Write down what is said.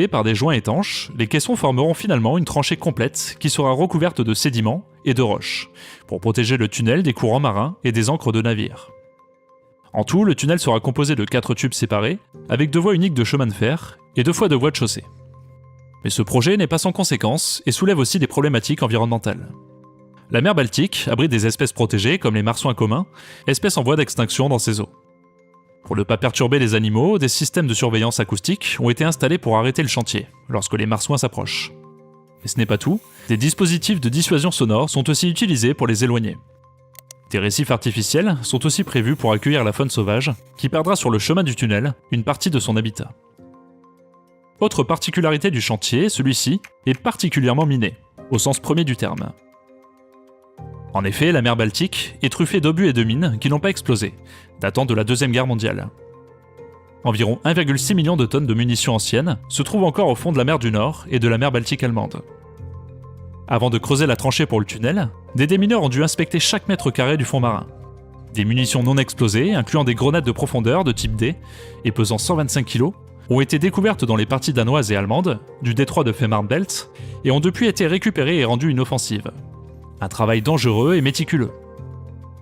Et par des joints étanches, les caissons formeront finalement une tranchée complète qui sera recouverte de sédiments et de roches, pour protéger le tunnel des courants marins et des ancres de navires. En tout, le tunnel sera composé de 4 tubes séparés, avec 2 voies uniques de chemin de fer et 2 fois 2 voies de chaussée. Mais ce projet n'est pas sans conséquences et soulève aussi des problématiques environnementales. La mer Baltique abrite des espèces protégées comme les marsouins communs, espèces en voie d'extinction dans ses eaux. Pour ne pas perturber les animaux, des systèmes de surveillance acoustique ont été installés pour arrêter le chantier, lorsque les marsouins s'approchent. Mais ce n'est pas tout, des dispositifs de dissuasion sonore sont aussi utilisés pour les éloigner. Des récifs artificiels sont aussi prévus pour accueillir la faune sauvage, qui perdra sur le chemin du tunnel une partie de son habitat. Autre particularité du chantier, celui-ci est particulièrement miné, au sens premier du terme. En effet, la mer Baltique est truffée d'obus et de mines qui n'ont pas explosé, datant de la Deuxième Guerre mondiale. Environ 1,6 million de tonnes de munitions anciennes se trouvent encore au fond de la mer du Nord et de la mer Baltique allemande. Avant de creuser la tranchée pour le tunnel, des démineurs ont dû inspecter chaque mètre carré du fond marin. Des munitions non explosées, incluant des grenades de profondeur de type D et pesant 125 kg, ont été découvertes dans les parties danoises et allemandes du détroit de Fehmarnbelt et ont depuis été récupérées et rendues inoffensives. Un travail dangereux et méticuleux.